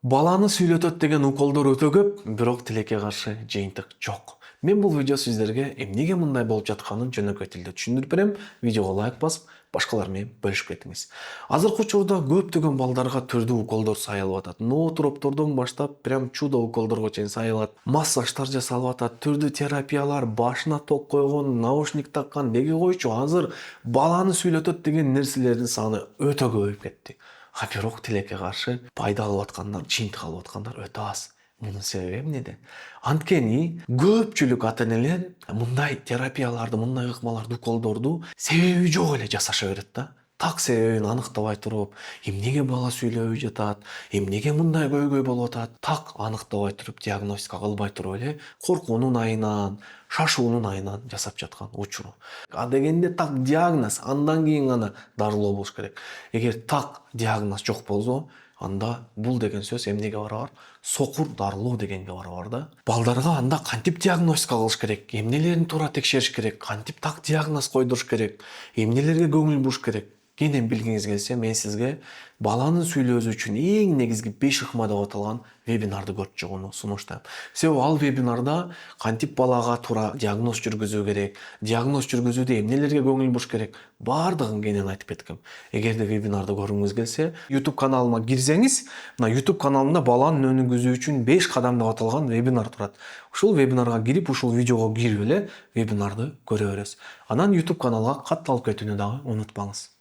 Баланы сүйлөтөт деген уколдор өтө көп, бирок тилекке каршы жыйынтык жок. Мен бул видео сиздерге эмнеге мындай болуп жатканын жөнөкөй тилде түшүндүрүп берем. Видеого лайк басып, башкалар менен бөлүшүп кетиңиз. Азыркы учурда көптөгөн балдарга түрдүү уколдор сайылып атат. Ноотроптордон баштап, прям чудо уколдорго чейин сайылат. Массаждар жасалып атат, түрдүү терапиялар, башына ток койгон, наушник таккан, деги койчу азыр баланы сүйлөтөт деген нерселердин саны өтө көбөйүп кетти. Бирок тилекке каршы пайда алып аткандар, жыйынтык алып аткандар өтө аз. Мунун себеби эмнеде? Анткени көпчүлүк ата-энелер мындай терапияларды, мындай ыкмаларды, уколдорду себеби жок эле жасаша берет да. Так себебин аныктабай туруп, эмнеге бала сүйлөбөй жатат, эмнеге мындай көйгөй болуп атат, так аныктабай туруп, диагностика кылбай туруп эле коркуунун айынан, шашуунун айынан жасап жаткан учуру. А дегенде так диагноз, андан кийин гана дарылоо болуш керек. Эгер так диагноз жок болсо, анда бул деген сөз эмнеге барабар? Сокур дарылоо дегенге барабар да. Балдарга анда кантип диагностика кылыш керек, эмнелерин туура текшериш керек, кантип так диагноз койдуруш керек, эмнелерге көңүл буруш керек. Кенен билгиңиз келсе, мен сизге баланы сүйлөөсү үчүн эң негизги 5 ыкма деп аталган вебинарды көрүп чыгууну сунуштайм. Себеби ал вебинарда кантип балага туура диагноз жүргүзүү керек, диагноз жүргүзүүдө эмнелерге көңүл буруш керек, баардыгын кенен айтып кеткем. Эгерде вебинарды көргүңүз келсе, YouTube каналыма кирсеңиз, мына YouTube каналымда баланын өнүгүүсү үчүн 5 кадам деп аталган вебинар турат. Ушул вебинарга кирип, ушул видеого кирип эле вебинарды көрө бересиз. Анан YouTube каналга катталып кетүүнү дагы унутпаңыз.